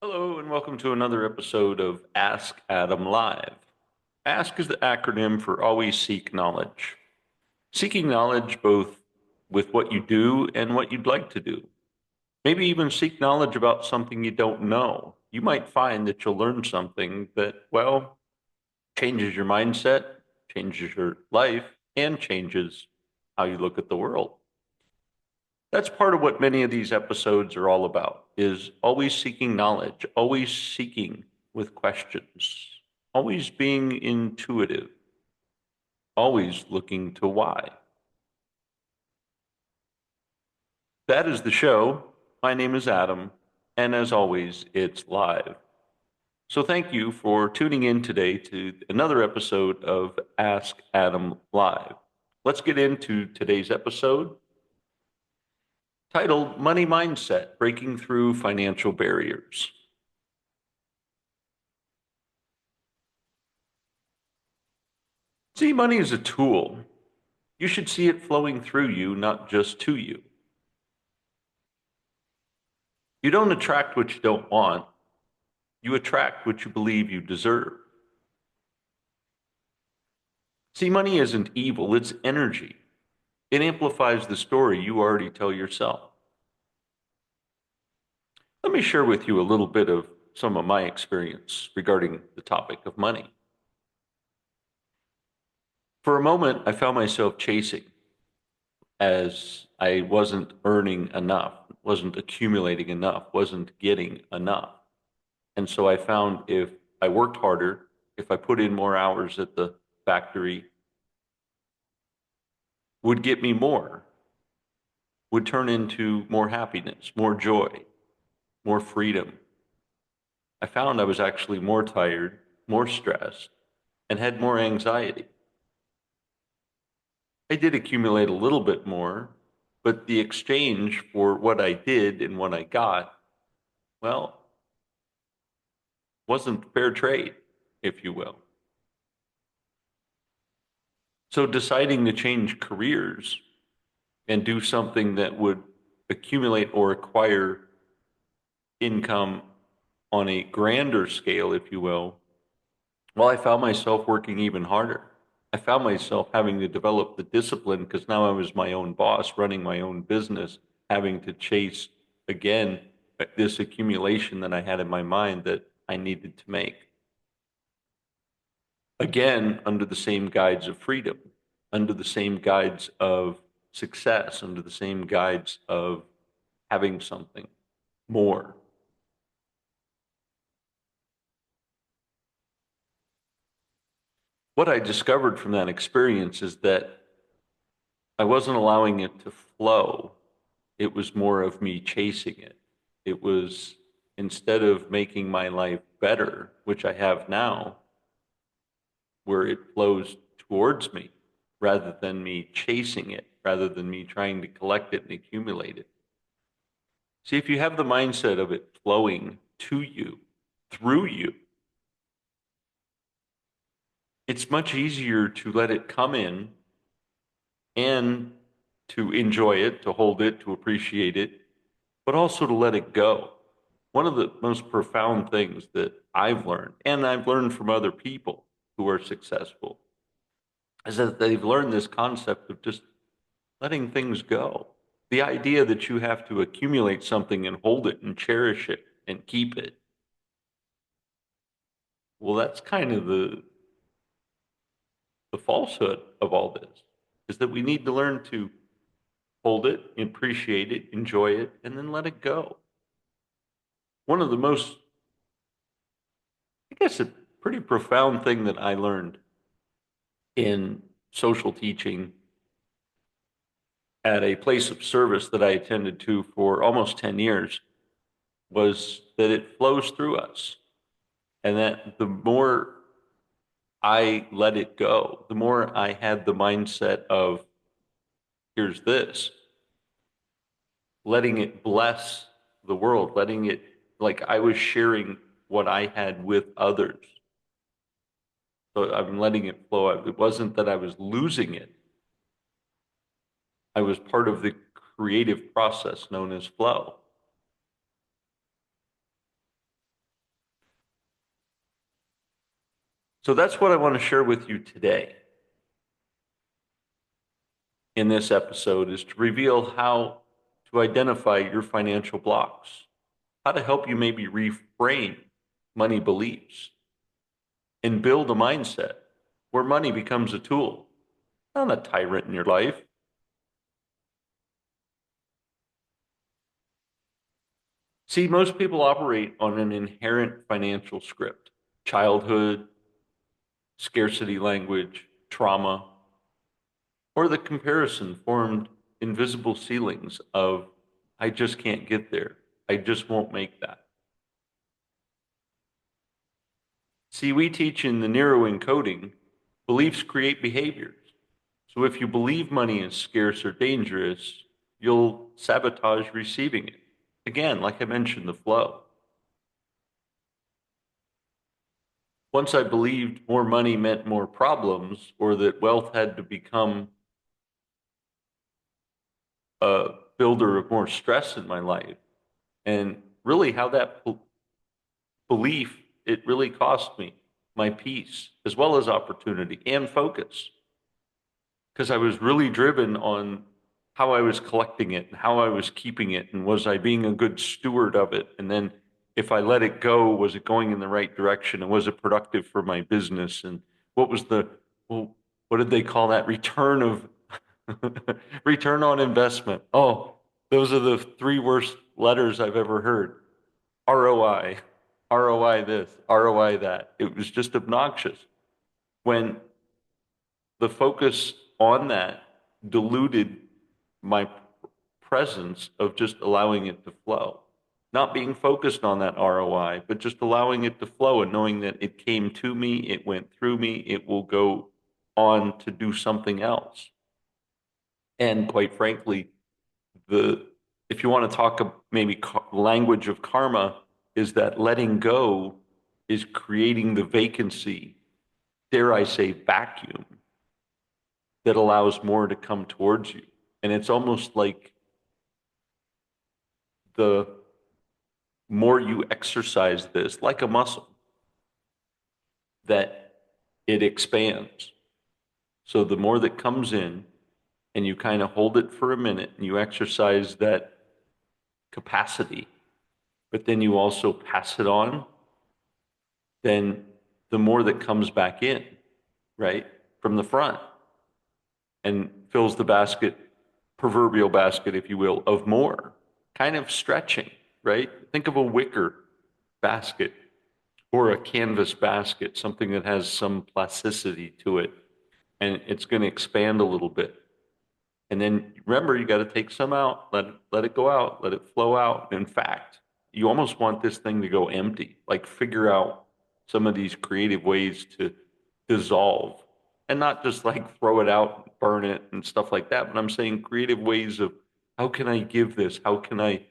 Hello, and welcome to another episode of Ask Adam Live. ASK is the acronym for Always Seek Knowledge. Seeking knowledge both with what you do and what you'd like to do. Maybe even seek knowledge about something you don't know. You might find that you'll learn something that, well, changes your mindset, changes your life, and changes how you look at the world. That's part of what many of these episodes are all about, is always seeking knowledge, always seeking with questions, always being intuitive, always looking to why. That is the show. My name is Adam, and as always, it's live. So thank you for tuning in today to another episode of Ask Adam Live. Let's get into today's episode titled Money Mindset: Breaking Through Financial Barriers. See, money is a tool. You should see it flowing through you, not just to you. You don't attract what you don't want. You attract what you believe you deserve. See, money isn't evil, it's energy. It amplifies the story you already tell yourself. Let me share with you a little bit of some of my experience regarding the topic of money. For a moment, I found myself chasing as I wasn't earning enough, wasn't accumulating enough, wasn't getting enough. And so I found if I worked harder, if I put in more hours at the factory, would get me more, would turn into more happiness, more joy, more freedom. I found I was actually more tired, more stressed, and had more anxiety. I did accumulate a little bit more, but the exchange for what I did and what I got, well, wasn't fair trade, if you will. So deciding to change careers and do something that would accumulate or acquire income on a grander scale, if you will, well, I found myself working even harder. I found myself having to develop the discipline because now I was my own boss, running my own business, having to chase again this accumulation that I had in my mind that I needed to make. Again, under the same guides of freedom, under the same guides of success, under the same guides of having something more. What I discovered from that experience is that I wasn't allowing it to flow. It was more of me chasing it. It was instead of making my life better, which I have now, where it flows towards me rather than me chasing it, rather than me trying to collect it and accumulate it. See, if you have the mindset of it flowing to you, through you, it's much easier to let it come in and to enjoy it, to hold it, to appreciate it, but also to let it go. One of the most profound things that I've learned, and I've learned from other people who are successful, is that they've learned this concept of just letting things go. The idea that you have to accumulate something and hold it and cherish it and keep it. Well, that's kind of the falsehood of all this, is that we need to learn to hold it, appreciate it, enjoy it, and then let it go. One of the most, I guess, a pretty profound thing that I learned in social teaching at a place of service that I attended to for almost 10 years was that it flows through us. And that the more I let it go, the more I had the mindset of, here's this, letting it bless the world, letting it, like I was sharing what I had with others. So I'm letting it flow. It wasn't that I was losing it. I was part of the creative process known as flow. So that's what I want to share with you today in this episode is to reveal how to identify your financial blocks, how to help you maybe reframe money beliefs and build a mindset where money becomes a tool, not a tyrant in your life. See, most people operate on an inherent financial script: childhood, scarcity language, trauma, or the comparison formed invisible ceilings of, I just can't get there. I just won't make that. See, we teach in the narrowing coding, beliefs create behaviors. So if you believe money is scarce or dangerous, you'll sabotage receiving it. Again, like I mentioned, the flow. Once I believed more money meant more problems, or that wealth had to become a builder of more stress in my life, and really how that belief, it really cost me my peace as well as opportunity and focus, because I was really driven on how I was collecting it and how I was keeping it, and was I being a good steward of it? And then if I let it go, was it going in the right direction? And was it productive for my business? And what was the, well, what did they call that? Return of return on investment. Oh, those are the three worst letters I've ever heard. ROI, ROI this, ROI that. It was just obnoxious when the focus on that diluted my presence of just allowing it to flow. Not being focused on that ROI, but just allowing it to flow and knowing that it came to me, it went through me, it will go on to do something else. And quite frankly, the if you want to talk maybe language of karma, is that letting go is creating the vacancy, dare I say, vacuum that allows more to come towards you. And it's almost like the more you exercise this, like a muscle, that it expands. So the more that comes in and you kind of hold it for a minute and you exercise that capacity, but then you also pass it on, then the more that comes back in, right, from the front and fills the basket, proverbial basket, if you will, of more, kind of stretching, right? Think of a wicker basket or a canvas basket, something that has some plasticity to it, and it's going to expand a little bit. And then remember, you got to take some out, let it go out, let it flow out. In fact, you almost want this thing to go empty, like figure out some of these creative ways to dissolve and not just like throw it out, burn it, and stuff like that. But I'm saying creative ways of, how can I give this? How can I,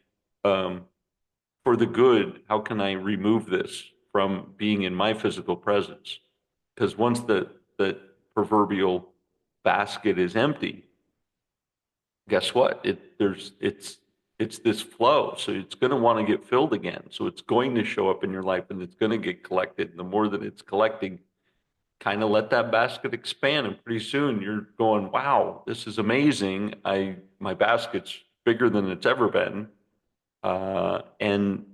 for the good, how can I remove this from being in my physical presence? Because once the proverbial basket is empty, guess what? It's this flow. So it's going to want to get filled again. So it's going to show up in your life and it's going to get collected. And the more that it's collecting, kind of let that basket expand. And pretty soon you're going, wow, this is amazing. My basket's bigger than it's ever been. And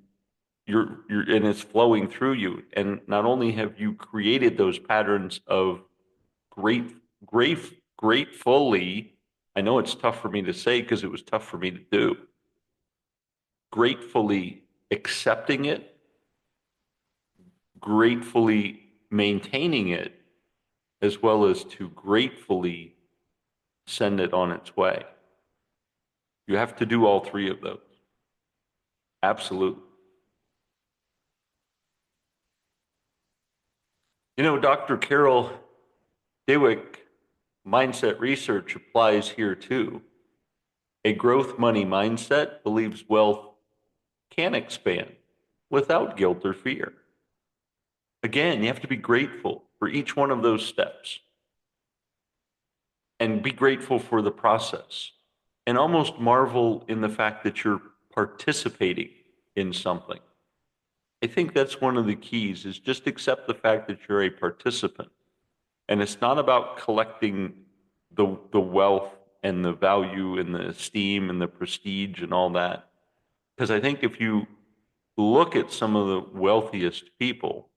and it's flowing through you. And not only have you created those patterns of great, gratefully, I know it's tough for me to say because it was tough for me to do, gratefully accepting it, gratefully maintaining it, as well as to gratefully send it on its way. You have to do all three of those. Absolutely. You know, Dr. Carol Dewick mindset research applies here too. A growth money mindset believes wealth can expand without guilt or fear. Again, you have to be grateful for each one of those steps and be grateful for the process and almost marvel in the fact that you're participating in something. I think that's one of the keys is just accept the fact that you're a participant. And it's not about collecting the wealth and the value and the esteem and the prestige and all that. Because I think if you look at some of the wealthiest people,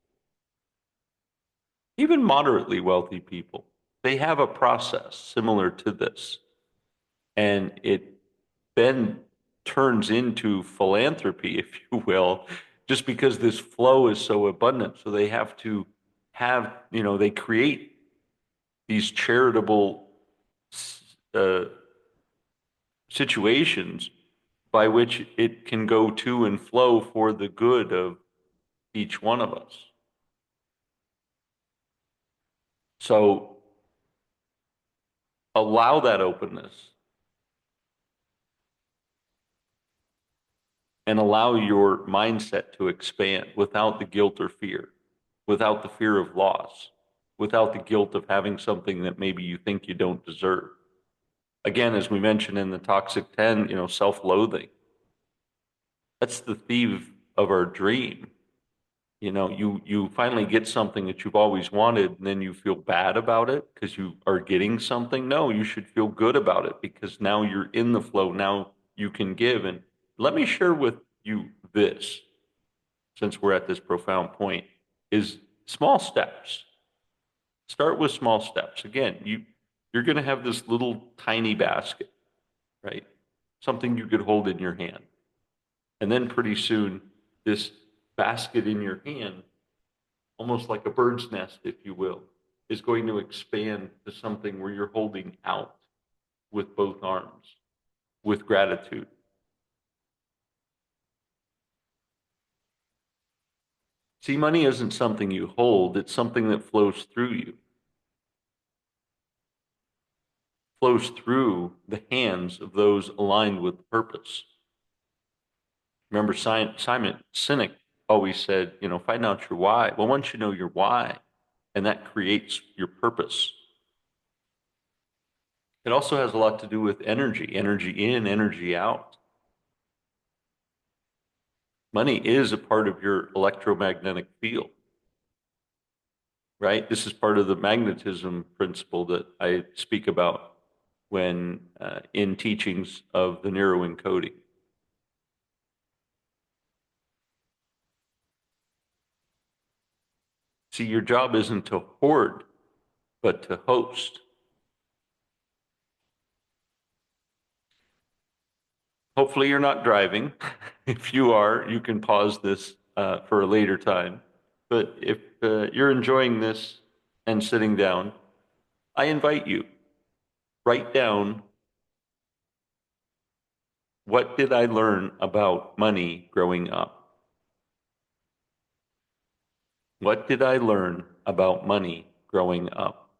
even moderately wealthy people, they have a process similar to this. And it then turns into philanthropy, if you will, just because this flow is so abundant. So they have to have, they create these charitable uh, situations by which it can go to and flow for the good of each one of us. So allow that openness and allow your mindset to expand without the guilt or fear, without the fear of loss, without the guilt of having something that maybe you think you don't deserve. Again, as we mentioned in the Toxic 10, self-loathing. That's the thief of our dream. You finally get something that you've always wanted, and then you feel bad about it because you are getting something. No, you should feel good about it because now you're in the flow. Now you can give. And let me share with you this, since we're at this profound point, is small steps. Start with small steps. Again, you're going to have this little tiny basket, right? Something you could hold in your hand. And then pretty soon, this basket in your hand, almost like a bird's nest, if you will, is going to expand to something where you're holding out with both arms, with gratitude. See, money isn't something you hold, it's something that flows through you, flows through the hands of those aligned with purpose. Remember, Simon Sinek always said, find out your why. Well, once you know your why, and that creates your purpose. It also has a lot to do with energy, energy in, energy out. Money is a part of your electromagnetic field, right? This is part of the magnetism principle that I speak about when in teachings of the neuroencoding. See, your job isn't to hoard, but to host. Hopefully, you're not driving. If you are, you can pause this for a later time. But if you're enjoying this and sitting down, I invite you, write down, what did I learn about money growing up? What did I learn about money growing up?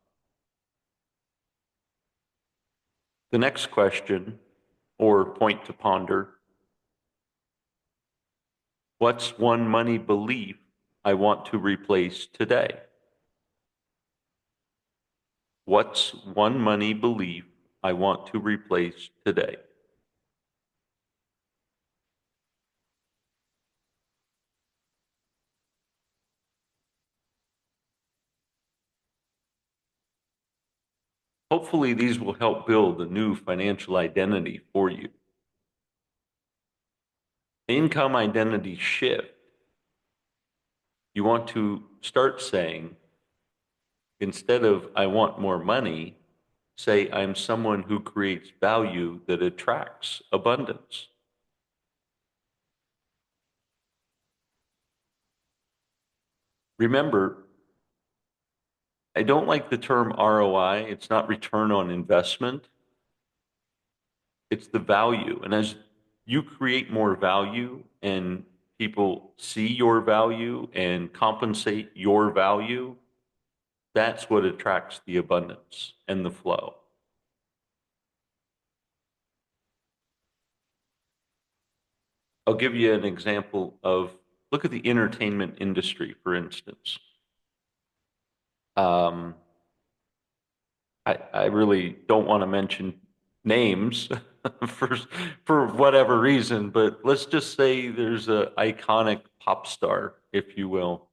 The next question, or point to ponder, what's one money belief I want to replace today? What's one money belief I want to replace today? Hopefully, these will help build a new financial identity for you. Income identity shift. You want to start saying, instead of I want more money, say I'm someone who creates value that attracts abundance. Remember, I don't like the term ROI. It's not return on investment. It's the value. And as you create more value and people see your value and compensate your value, that's what attracts the abundance and the flow. I'll give you an example of, look at the entertainment industry, for instance. Um, I really don't want to mention names for, for whatever reason, but let's just say there's an iconic pop star, if you will,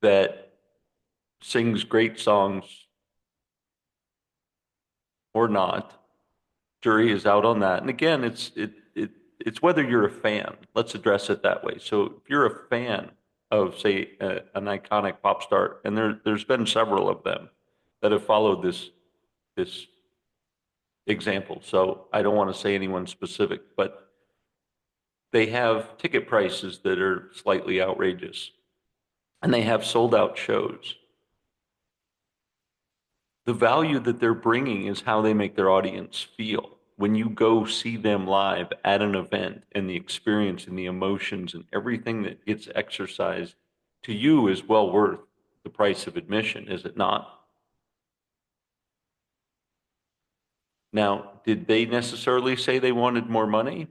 that sings great songs or not. Jury is out on that. And again, it's whether you're a fan. Let's address it that way. So if you're a fan of, say, an iconic pop star, and there's been several of them that have followed this example. So I don't want to say anyone specific, but they have ticket prices that are slightly outrageous, and they have sold out shows. The value that they're bringing is how they make their audience feel. When you go see them live at an event, and the experience and the emotions and everything that gets exercised to you is well worth the price of admission, is it not? Now, did they necessarily say they wanted more money?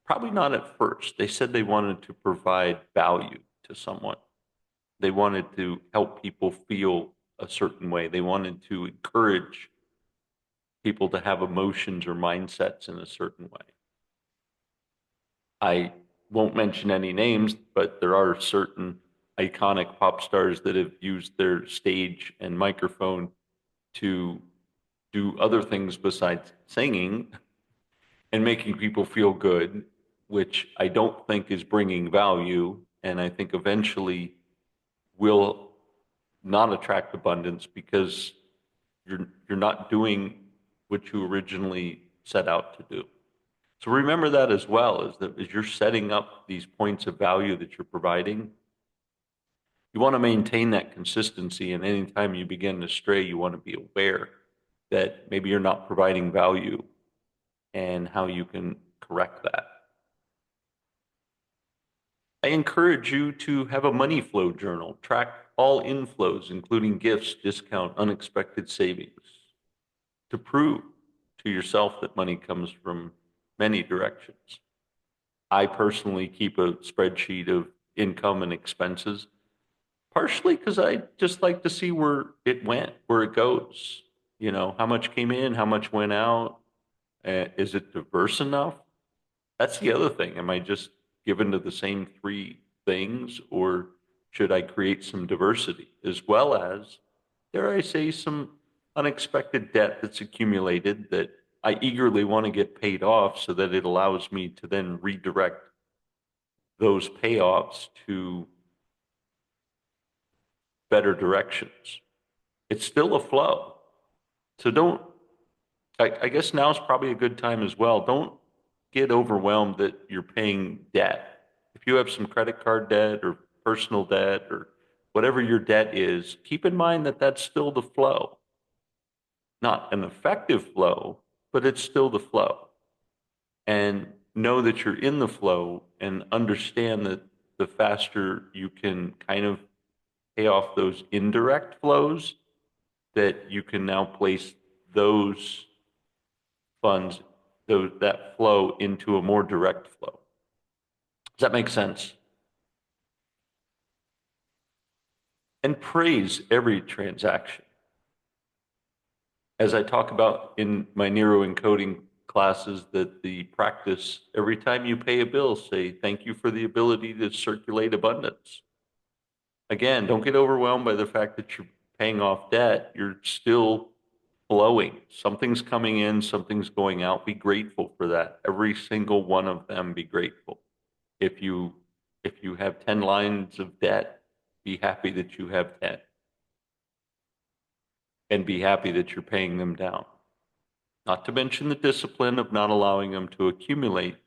Probably not at first. They said they wanted to provide value to someone. They wanted to help people feel a certain way. They wanted to encourage people to have emotions or mindsets in a certain way. I won't mention any names, but there are certain iconic pop stars that have used their stage and microphone to do other things besides singing and making people feel good, which I don't think is bringing value. And I think eventually will not attract abundance because you're not doing what you originally set out to do. So remember that as well, is that as you're setting up these points of value that you're providing, you want to maintain that consistency. And anytime you begin to stray, you want to be aware that maybe you're not providing value and how you can correct that. I encourage you to have a money flow journal, track all inflows, including gifts, discount, unexpected savings, to prove to yourself that money comes from many directions. I personally keep a spreadsheet of income and expenses, partially because I just like to see where it went, where it goes. You know, how much came in, how much went out. Is it diverse enough? That's the other thing. Am I just given to the same three things, or should I create some diversity, as well as, dare I say, some unexpected debt that's accumulated that I eagerly want to get paid off so that it allows me to then redirect those payoffs to better directions. It's still a flow. So don't, I guess now's probably a good time as well. Don't get overwhelmed that you're paying debt. If you have some credit card debt or personal debt or whatever your debt is, keep in mind that that's still the flow. Not an effective flow, but it's still the flow. And know that you're in the flow and understand that the faster you can kind of pay off those indirect flows, that you can now place those funds, that flow into a more direct flow. Does that make sense? And praise every transaction. As I talk about in my Nero encoding classes, that the practice, every time you pay a bill, say, thank you for the ability to circulate abundance. Again, don't get overwhelmed by the fact that you're paying off debt. You're still flowing. Something's coming in, something's going out. Be grateful for that. Every single one of them, be grateful. If you have 10 lines of debt, be happy that you have 10, and be happy that you're paying them down. Not to mention the discipline of not allowing them to accumulate,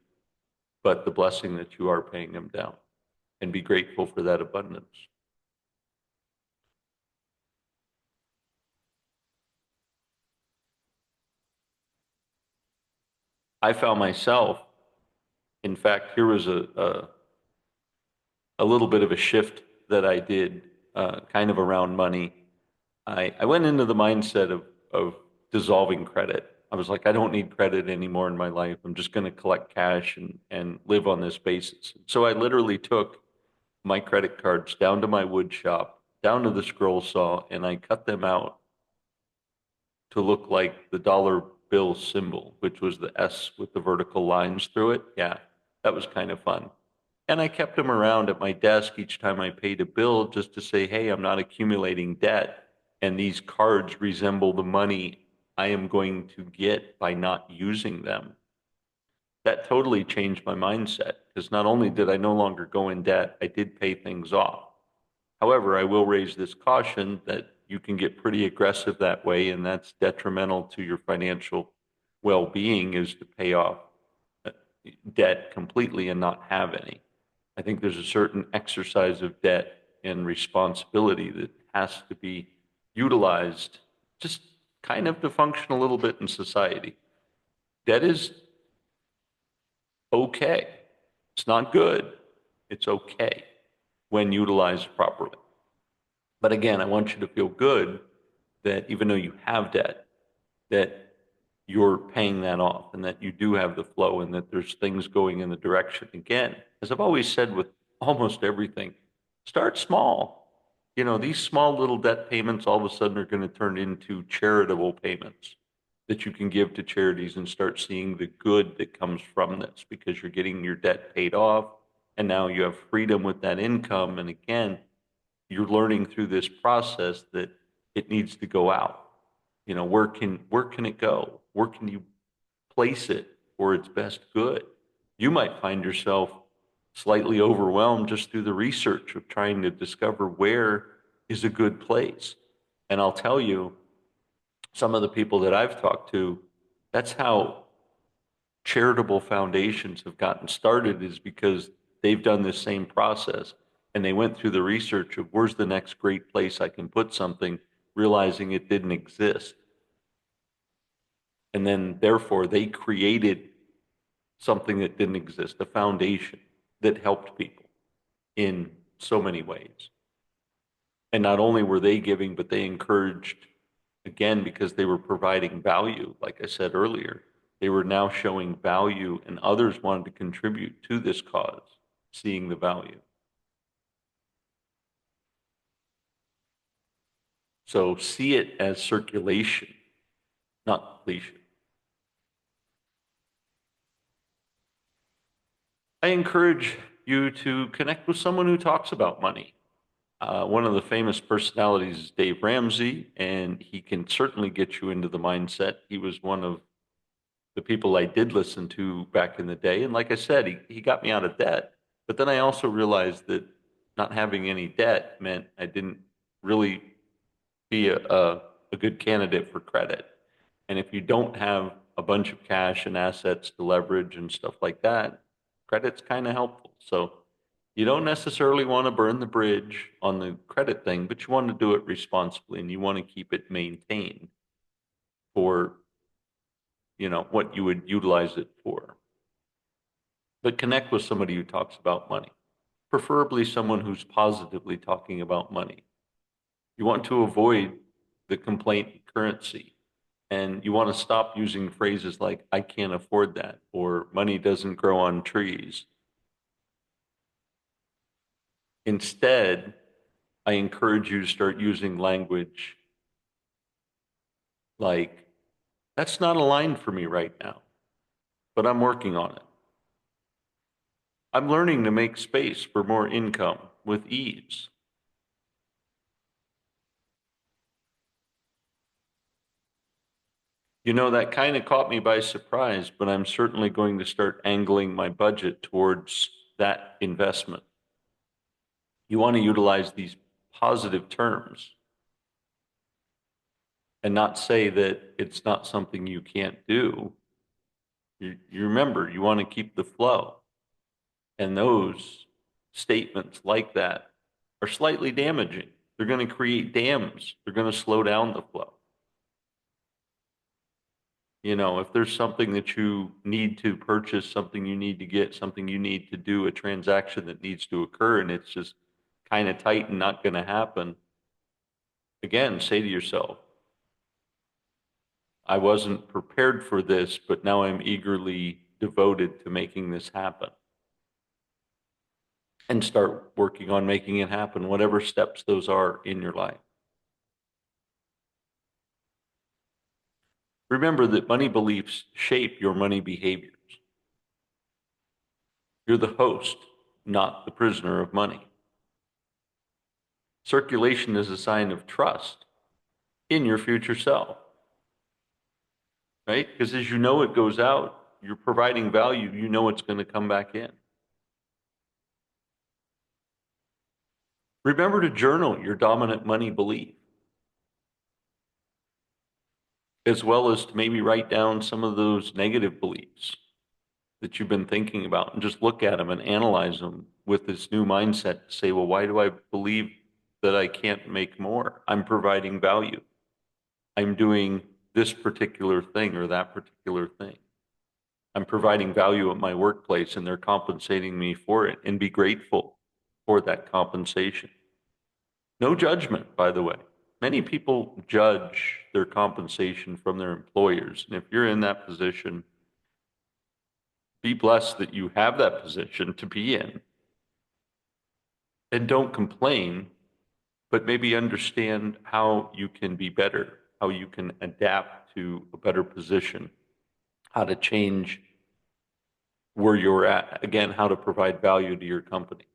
but the blessing that you are paying them down, and be grateful for that abundance. I found myself, in fact, here was a little bit of a shift that I did, kind of around money. I went into the mindset of dissolving credit. I was like, I don't need credit anymore in my life. I'm just going to collect cash and live on this basis. So I literally took my credit cards down to my wood shop, down to the scroll saw, and I cut them out to look like the dollar bill symbol, which was the S with the vertical lines through it. Yeah, that was kind of fun. And I kept them around at my desk each time I paid a bill just to say, hey, I'm not accumulating debt. And these cards resemble the money I am going to get by not using them. That totally changed my mindset because not only did I no longer go in debt, I did pay things off. However, I will raise this caution that you can get pretty aggressive that way, and that's detrimental to your financial well-being is to pay off uh, debt completely and not have any. I think there's a certain exercise of debt and responsibility that has to be utilized just kind of to function a little bit in society. Debt is okay. It's not good. It's okay when utilized properly. But again, I want you to feel good that even though you have debt, that you're paying that off and that you do have the flow and that there's things going in the direction. Again, as I've always said with almost everything, start small. You know, these small little debt payments all of a sudden are going to turn into charitable payments that you can give to charities and start seeing the good that comes from this because you're getting your debt paid off and now you have freedom with that income. And again, you're learning through this process that it needs to go out. You know, where can it go? Where can you place it for its best good? You might find yourself slightly overwhelmed just through the research of trying to discover where is a good place. And I'll tell you, some of the people that I've talked to, that's how charitable foundations have gotten started is because they've done this same process and they went through the research of where's the next great place I can put something, realizing it didn't exist. And then therefore they created something that didn't exist, a foundation that helped people in so many ways. And not only were they giving, but they encouraged, again, because they were providing value, like I said earlier, they were now showing value and others wanted to contribute to this cause, seeing the value. So see it as circulation, not depletion. I encourage you to connect with someone who talks about money. One of the famous personalities is Dave Ramsey, and he can certainly get you into the mindset. He was one of the people I did listen to back in the day. And like I said, he got me out of debt. But then I also realized that not having any debt meant I didn't really be a good candidate for credit. And if you don't have a bunch of cash and assets to leverage and stuff like that, credit's kind of helpful. So you don't necessarily want to burn the bridge on the credit thing, but you want to do it responsibly and you want to keep it maintained for, you know, what you would utilize it for. But connect with somebody who talks about money, preferably someone who's positively talking about money. You want to avoid the complaint currency. And you want to stop using phrases like, I can't afford that, or money doesn't grow on trees. Instead, I encourage you to start using language like, that's not aligned for me right now, but I'm working on it. I'm learning to make space for more income with ease. You know, that kind of caught me by surprise, but I'm certainly going to start angling my budget towards that investment. You want to utilize these positive terms and not say that it's not something you can't do. You remember, you want to keep the flow. And those statements like that are slightly damaging. They're going to create dams, they're going to slow down the flow. You know, if there's something that you need to purchase, something you need to get, something you need to do, a transaction that needs to occur, and it's just kind of tight and not going to happen, again, say to yourself, I wasn't prepared for this, but now I'm eagerly devoted to making this happen. And start working on making it happen, whatever steps those are in your life. Remember that money beliefs shape your money behaviors. You're the host. not the prisoner of money. Circulation is a sign of trust in your future self, right? Because as you know it goes out, you're providing value, you know it's going to come back in. Remember to journal your dominant money belief, as well as to maybe write down some of those negative beliefs that you've been thinking about and just look at them and analyze them with this new mindset to say, well, why do I believe that I can't make more? I'm providing value. I'm doing this particular thing or that particular thing. I'm providing value at my workplace and they're compensating me for it, and be grateful for that compensation. No judgment, by the way. Many people judge their compensation from their employers. And if you're in that position, be blessed that you have that position to be in. And don't complain, but maybe understand how you can be better, how you can adapt to a better position, how to change where you're at. Again, how to provide value to your company.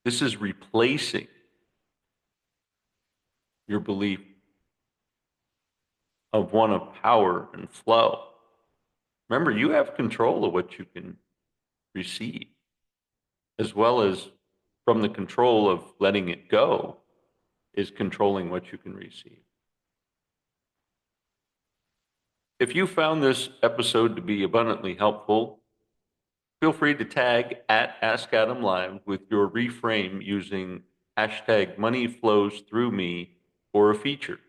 This is replacing your belief of one of power and flow. Remember, you have control of what you can receive, as well as from the control of letting it go is controlling what you can receive. If you found this episode to be abundantly helpful, feel free to tag at Ask Adam Live with your reframe using hashtag money flows through me or a feature.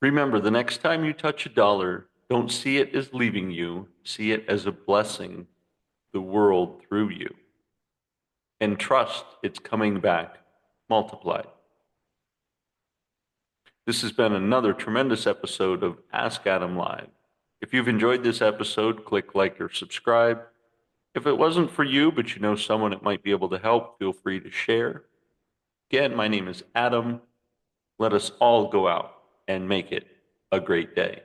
Remember, the next time you touch a dollar, don't see it as leaving you, see it as a blessing the world through you. And trust it's coming back multiplied. This has been another tremendous episode of Ask Adam Live. If you've enjoyed this episode, click like or subscribe. If it wasn't for you, but you know someone it might be able to help, feel free to share. Again, my name is Adam. Let us all go out and make it a great day.